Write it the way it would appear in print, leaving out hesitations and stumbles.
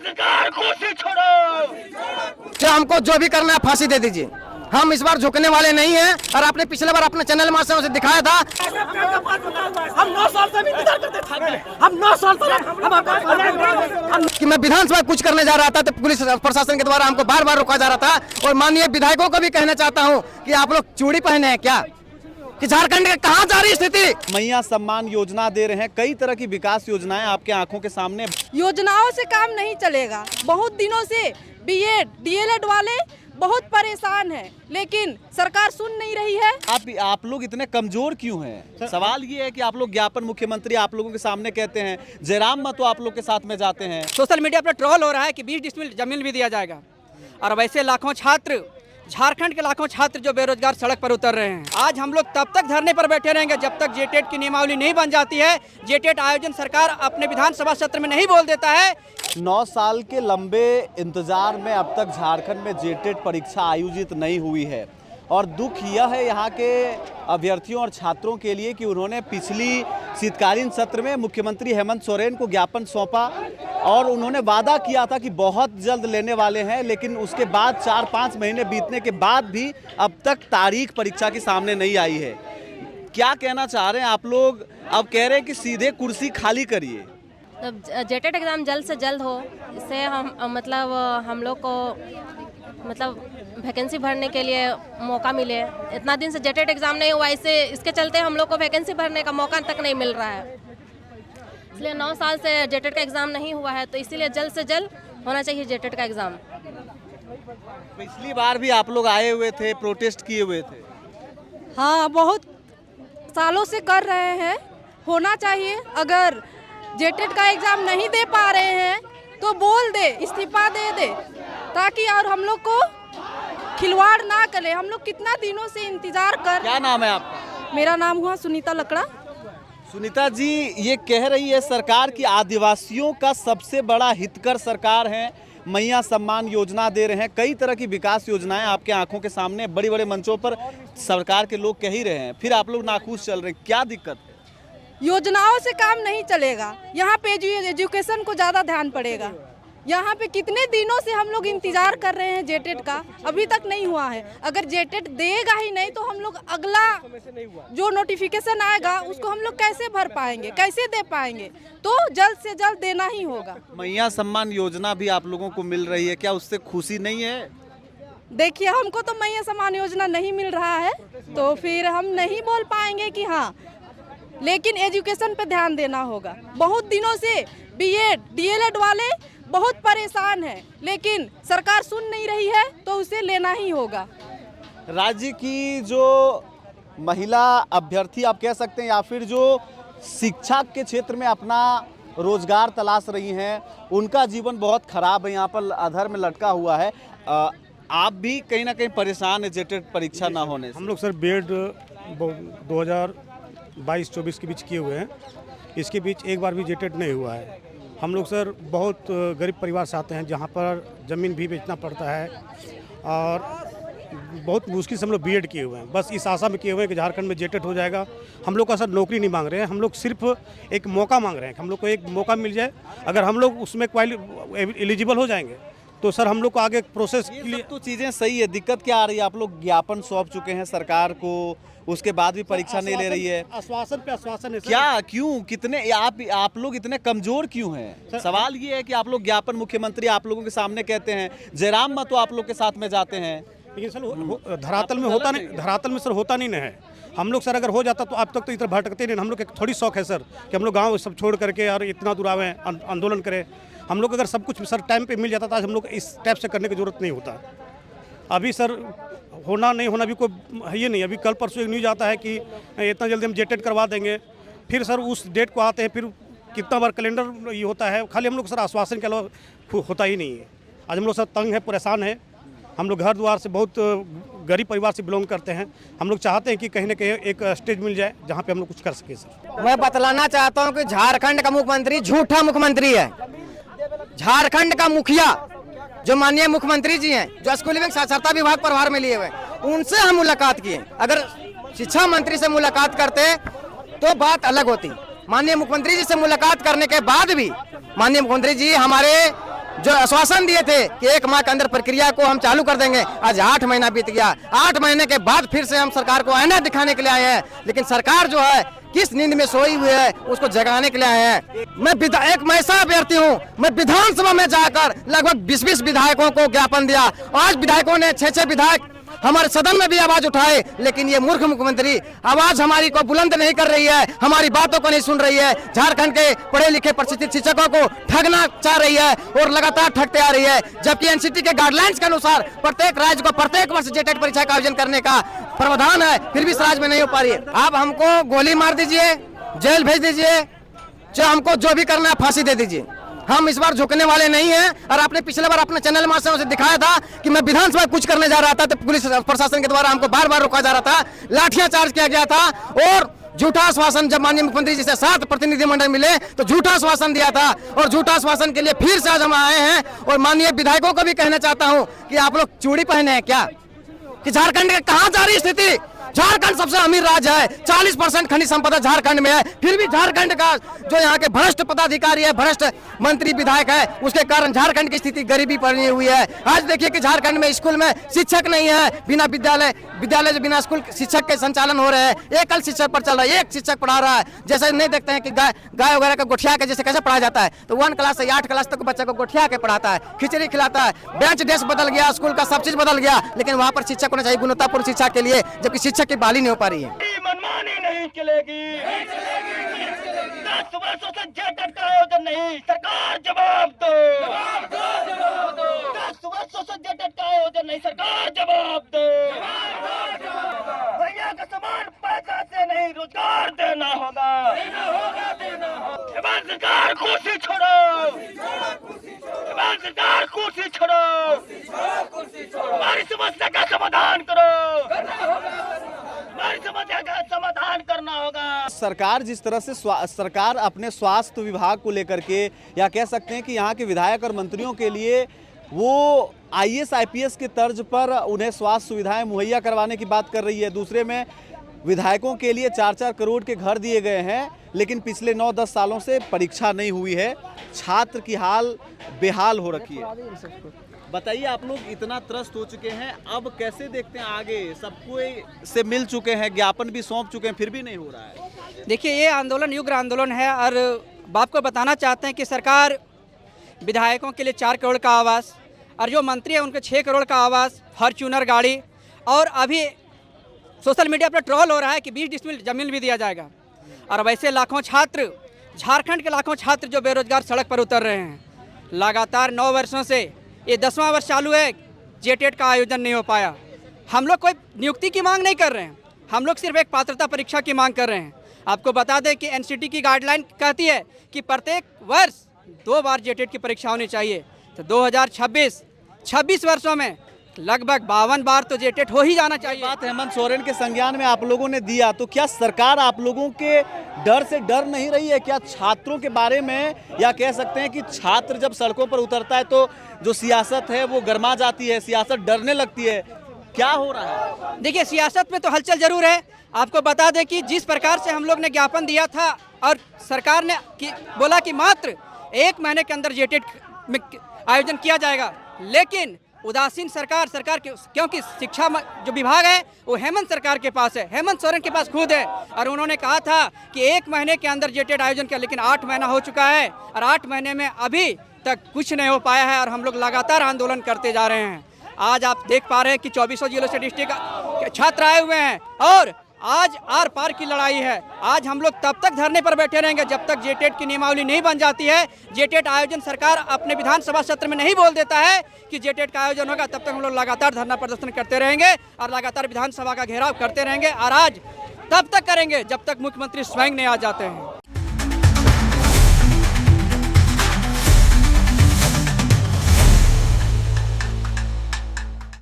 सरकार कुर्सी छोड़ो। जो हमको जो भी करना है फांसी दे दीजिए, हम इस बार झुकने वाले नहीं हैं। और आपने पिछले बार अपने चैनल माध्यम से दिखाया था। हम 9 साल से इंतजार करते थे, हम 9 साल से कि मैं विधानसभा कुछ करने जा रहा था तो पुलिस प्रशासन के द्वारा हमको बार बार रोका जा रहा था। और माननीय विधायकों को भी कहना चाहता हूँ कि आप लोग चूड़ी पहने हैं क्या, कि झारखंड के कहाँ जा रही स्थिति। मैया सम्मान योजना दे रहे हैं, कई तरह की विकास योजनाएं आपके आंखों के सामने। योजनाओं से काम नहीं चलेगा। बहुत दिनों से बीएड डीएलएड वाले बहुत परेशान हैं, लेकिन सरकार सुन नहीं रही है। आप लोग इतने कमजोर क्यों हैं? सवाल ये है कि आप लोग ज्ञापन मुख्यमंत्री आप लोगों के सामने कहते हैं, जयराम महतो आप लोग के साथ में जाते हैं। सोशल मीडिया पर ट्रोल हो रहा है कि 20 डिसमिल जमीन भी दिया जाएगा। और वैसे लाखों छात्र, झारखंड के लाखों छात्र जो बेरोजगार सड़क पर उतर रहे हैं। आज हम लोग तब तक धरने पर बैठे रहेंगे जब तक जेटेट की नियमावली नहीं बन जाती है। जेटेट आयोजन सरकार अपने विधानसभा सत्र में नहीं बोल देता है। 9 साल के लंबे इंतजार में अब तक झारखंड में जेटेट परीक्षा आयोजित नहीं हुई है। और दुख यह है यहाँ के अभ्यर्थियों और छात्रों के लिए कि उन्होंने पिछली शीतकालीन सत्र में मुख्यमंत्री हेमंत सोरेन को ज्ञापन सौंपा और उन्होंने वादा किया था कि बहुत जल्द लेने वाले हैं, लेकिन उसके बाद 4-5 महीने बीतने के बाद भी अब तक तारीख परीक्षा के सामने नहीं आई है। क्या कहना चाह रहे हैं आप लोग? अब कह रहे हैं कि सीधे कुर्सी खाली करिए। जेटेट एग्ज़ाम जल्द से जल्द हो, इससे हम लोग को वैकेंसी भरने के लिए मौका मिले। इतना दिन से जेटेट एग्ज़ाम नहीं हुआ, इसके चलते हम लोग को वैकेंसी भरने का मौका तक नहीं मिल रहा है। इसलिए 9 साल से जेटेट का एग्ज़ाम नहीं हुआ है, तो इसीलिए जल्द से जल्द होना चाहिए जेटेट का एग्ज़ाम। पिछली बार भी आप लोग आए हुए थे, प्रोटेस्ट किए हुए थे। हाँ, बहुत सालों से कर रहे हैं, होना चाहिए। अगर जेटेट का एग्जाम नहीं दे पा रहे हैं तो बोल दे, इस्तीफा दे दे, ताकि और हम लोग को खिलवाड़ ना करे। हम लोग कितना दिनों से इंतजार कर। क्या नाम है आपका? मेरा नाम हुआ सुनीता लकड़ा। सुनीता जी, ये कह रही है सरकार की आदिवासियों का सबसे बड़ा हितकर सरकार है, मैया सम्मान योजना दे रहे हैं, कई तरह की विकास योजनाएं आपके आंखों के सामने बड़ी बड़े मंचों पर सरकार के लोग कह ही रहे हैं, फिर आप लोग नाखुश चल रहे हैं। क्या दिक्कत है? योजनाओं से काम नहीं चलेगा। यहाँ पे एजुकेशन को ज़्यादा ध्यान पड़ेगा। यहाँ पे कितने दिनों से हम लोग इंतजार कर रहे हैं जेटेट का, अभी तक नहीं हुआ है। अगर जेटेट देगा ही नहीं तो हम लोग अगला जो नोटिफिकेशन आएगा उसको हम लोग कैसे भर पाएंगे, कैसे दे पाएंगे? तो जल्द से जल्द देना ही होगा। मैया सम्मान योजना भी आप लोगों को मिल रही है, क्या उससे खुशी नहीं है? देखिए, हमको तो मैया सम्मान योजना नहीं मिल रहा है, तो फिर हम नहीं बोल पाएंगे कि हाँ, लेकिन एजुकेशन पे ध्यान देना होगा। बहुत दिनों से बीएड डीएलएड वाले बहुत परेशान हैं, लेकिन सरकार सुन नहीं रही है, तो उसे लेना ही होगा। राज्य की जो महिला अभ्यर्थी आप कह सकते हैं या फिर जो शिक्षा के क्षेत्र में अपना रोजगार तलाश रही हैं, उनका जीवन बहुत खराब है, यहाँ पर अधर में लटका हुआ है। आप भी कहीं ना कहीं परेशान है जेटेट परीक्षा ना होने से। हम लोग सर बीएड 2022-24 के बीच किए हुए हैं, इसके बीच एक बार भी जेटेट नहीं हुआ है। हम लोग सर बहुत गरीब परिवार से आते हैं, जहाँ पर ज़मीन भी बेचना पड़ता है और बहुत मुश्किल से हम लोग बीएड किए हुए हैं। बस इस आशा में किए हुए हैं कि झारखंड में जेटेट हो जाएगा। हम लोग का सर नौकरी नहीं मांग रहे हैं, हम लोग सिर्फ एक मौका मांग रहे हैं। हम लोग को एक मौका मिल जाए, अगर हम लोग उसमें एलिजिबल हो जाएंगे तो सर हम लोग को आगे प्रोसेस के लिए तो चीज़ें सही है। दिक्कत क्या आ रही है? आप लोग ज्ञापन सौंप चुके हैं सरकार को, उसके बाद भी परीक्षा नहीं ले रही है। आश्वासन पे आश्वासन है सर। क्या, क्यों, कितने आप लोग इतने कमजोर क्यों हैं? सवाल ये है कि आप लोग ज्ञापन मुख्यमंत्री आप लोगों के सामने कहते हैं, जयराम महतो आप लोग के साथ में जाते हैं, लेकिन सर धरातल में होता नहीं, धरातल में सर होता नहीं है। हम लोग सर अगर हो जाता तो अब तक तो इधर भटकते नहीं। हम लोग एक थोड़ी शौक है सर कि हम लोग गाँव सब छोड़ करके और इतना दूर आवे, आंदोलन करें। हम लोग अगर सब कुछ सर टाइम पे मिल जाता था, आज हम लोग इस टाइप से करने की जरूरत नहीं होता। अभी सर होना नहीं होना भी कोई है ये नहीं। अभी कल परसों एक न्यूज़ आता है कि इतना जल्दी हम जेटेट करवा देंगे, फिर सर उस डेट को आते हैं, फिर कितना बार कैलेंडर ये होता है। खाली हम लोग सर आश्वासन के अलावा होता ही नहीं है। आज हम लोग सर तंग है, परेशान है। हम लोग घर द्वार से बहुत गरीब परिवार से बिलोंग करते हैं। हम लोग चाहते हैं कि कहीं ना कहीं एक स्टेज मिल जाए जहाँ पे हम लोग कुछ कर सके। सर मैं बतलाना चाहता हूँ कि झारखंड का मुख्यमंत्री झूठा मुख्यमंत्री है। झारखंड का मुखिया जो माननीय मुख्यमंत्री जी हैं, जो स्कूल एवं साक्षरता विभाग प्रभार में लिए हुए, उनसे हम मुलाकात किए। अगर शिक्षा मंत्री से मुलाकात करते तो बात अलग होती। माननीय मुख्यमंत्री जी से मुलाकात करने के बाद भी माननीय मुख्यमंत्री जी हमारे जो आश्वासन दिए थे कि 1 माह के अंदर प्रक्रिया को हम चालू कर देंगे, आज 8 महीना बीत गया। 8 महीने के बाद फिर से हम सरकार को आईना दिखाने के लिए आए हैं, लेकिन सरकार जो है किस नींद में सोई हुई है उसको जगाने के लिए आए हैं। मैं ऐसा अभ्यर्थी हूँ, मैं विधानसभा में जाकर लगभग 20-20 विधायकों को ज्ञापन दिया। आज विधायकों ने 6-6 विधायक हमारे सदन में भी आवाज उठाए, लेकिन ये मूर्ख मुख्यमंत्री आवाज हमारी को बुलंद नहीं कर रही है, हमारी बातों को नहीं सुन रही है। झारखंड के पढ़े लिखे प्रशिक्षित शिक्षकों को ठगना चाह रही है और लगातार ठगते आ रही है, जबकि एनसीटी के गाइडलाइंस के अनुसार प्रत्येक राज्य को प्रत्येक वर्ष जेटेट परीक्षा का आयोजन करने का प्रावधान है, फिर भी इस राज्य में नहीं हो पा रही है। आप हमको गोली मार दीजिए, जेल भेज दीजिए, चाहे हमको जो भी करना है फांसी दे दीजिए, हम इस बार झुकने वाले नहीं हैं। और आपने पिछले बार अपने चैनल माध्यम से दिखाया था कि मैं विधानसभा कुछ करने जा रहा था तो पुलिस प्रशासन के द्वारा हमको बार बार रोका जा रहा था, लाठियां चार्ज किया गया था और झूठा आश्वासन, जब माननीय मुख्यमंत्री जी से 7 प्रतिनिधिमंडल मिले तो झूठा आश्वासन दिया था और झूठा आश्वासन के लिए फिर से आज हम आए हैं। और माननीय विधायकों को भी कहना चाहता हूँ कि आप लोग चूड़ी पहने हैं क्या, कि झारखंड की कहाँ जा रही स्थिति। झारखंड सबसे अमीर राज्य है, 40% खनिज संपदा झारखंड में है, फिर भी झारखंड का जो यहाँ के भ्रष्ट पदाधिकारी है, भ्रष्ट मंत्री विधायक है, उसके कारण झारखंड की स्थिति गरीबी बनी हुई है। आज देखिए कि झारखंड में स्कूल में शिक्षक नहीं है, बिना विद्यालय बिना स्कूल शिक्षक के संचालन हो रहे हैं, एकल शिक्षक पर चल रहा है, एक शिक्षक पढ़ा रहा है। जैसे नहीं देखते हैं कि गाय वगैरह का गोठिया के जैसे कैसे पढ़ाया जाता है, तो 1 क्लास से 8 क्लास तक बच्चे को गोठिया के पढ़ाता है, खिचड़ी खिलाता है, बेंच डेस्क बदल गया, स्कूल का सब चीज बदल गया, लेकिन वहाँ पर शिक्षक होना चाहिए गुणवत्तापूर्ण शिक्षा के लिए, जबकि शिक्षक की बहाली नहीं हो पा रही है। मनमानी नहीं चलेगी, 10 वर्षों से जेटेट का आयोजन नहीं, सरकार जवाब दो। 10 वर्षों से जेटेट का आयोजन नहीं, सरकार जवाब दो। भैया का सामान पैसा से नहीं, रोजगार देना होगा। सरकार कुर्सी छोड़ो, सरकार कुर्सी छोड़ो, हमारी समस्या का समाधान करो, हमारी समस्या का समाधान करना होगा। सरकार जिस तरह से सरकार अपने स्वास्थ्य विभाग को लेकर के, या कह सकते हैं कि यहाँ के विधायक और मंत्रियों के लिए वो IAS IPS के तर्ज पर उन्हें स्वास्थ्य सुविधाएं मुहैया करवाने की बात कर रही है। दूसरे में विधायकों के लिए 4-4 करोड़ के घर दिए गए हैं, लेकिन पिछले 9-10 सालों से परीक्षा नहीं हुई है, छात्र की हाल बेहाल हो रखी है। बताइए, आप लोग इतना त्रस्त हो चुके हैं, अब कैसे देखते हैं आगे? सबको से मिल चुके हैं, ज्ञापन भी सौंप चुके हैं, फिर भी नहीं हो रहा है। देखिए, ये आंदोलन युग आंदोलन है और आपको बताना चाहते हैं कि सरकार विधायकों के लिए 4 करोड़ का आवास और जो मंत्री है उनके 6 करोड़ का आवास, फॉर्च्यूनर गाड़ी, और अभी सोशल मीडिया पर ट्रोल हो रहा है कि 20 डिसमिल जमीन भी दिया जाएगा। और वैसे लाखों छात्र, झारखंड के लाखों छात्र जो बेरोजगार सड़क पर उतर रहे हैं, लगातार 9 वर्षों से, ये 10वां वर्ष चालू है, जेटेट का आयोजन नहीं हो पाया। हम लोग कोई नियुक्ति की मांग नहीं कर रहे हैं, हम लोग सिर्फ एक पात्रता परीक्षा की मांग कर रहे हैं। आपको बता दें कि एनसीटी की गाइडलाइन कहती है कि प्रत्येक वर्ष 2 बार जेटेट की परीक्षा होनी चाहिए, तो 2026 वर्षों में लगभग 52 बार तो जेटेट हो ही जाना चाहिए। बात हेमंत सोरेन के संज्ञान में आप लोगों ने दिया, तो क्या सरकार आप लोगों के डर से डर नहीं रही है क्या छात्रों के बारे में? या कह सकते हैं कि छात्र जब सड़कों पर उतरता है तो जो सियासत है वो गर्मा जाती है, सियासत डरने लगती है, क्या हो रहा है? देखिए, सियासत में तो हलचल जरूर है। आपको बता दें कि जिस प्रकार से हम लोग ने ज्ञापन दिया था और सरकार ने बोला कि मात्र 1 महीने के अंदर जेटेट में आयोजन किया जाएगा, लेकिन उदासीन सरकार क्योंकि शिक्षा जो विभाग है वो हेमंत सरकार के पास है, हेमंत सोरेन के पास खुद है, और उन्होंने कहा था कि 1 महीने के अंदर जेटेट आयोजन किया, लेकिन 8 महीना हो चुका है और 8 महीने में अभी तक कुछ नहीं हो पाया है और हम लोग लगातार आंदोलन करते जा रहे हैं। आज आप देख पा रहे हैं कि 24 जिलों से डिस्ट्रिक्ट छात्र आए हुए हैं और आज आर पार की लड़ाई है। आज हम लोग तब तक धरने पर बैठे रहेंगे जब तक जेटेट की नियमावली नहीं बन जाती है। जेटेट आयोजन सरकार अपने विधानसभा सत्र में नहीं बोल देता है कि जेटेट का आयोजन होगा, तब तक हम लोग लगातार धरना प्रदर्शन करते रहेंगे और लगातार विधानसभा का घेराव करते रहेंगे और आज तब तक करेंगे जब तक मुख्यमंत्री स्वयं नहीं आ जाते हैं।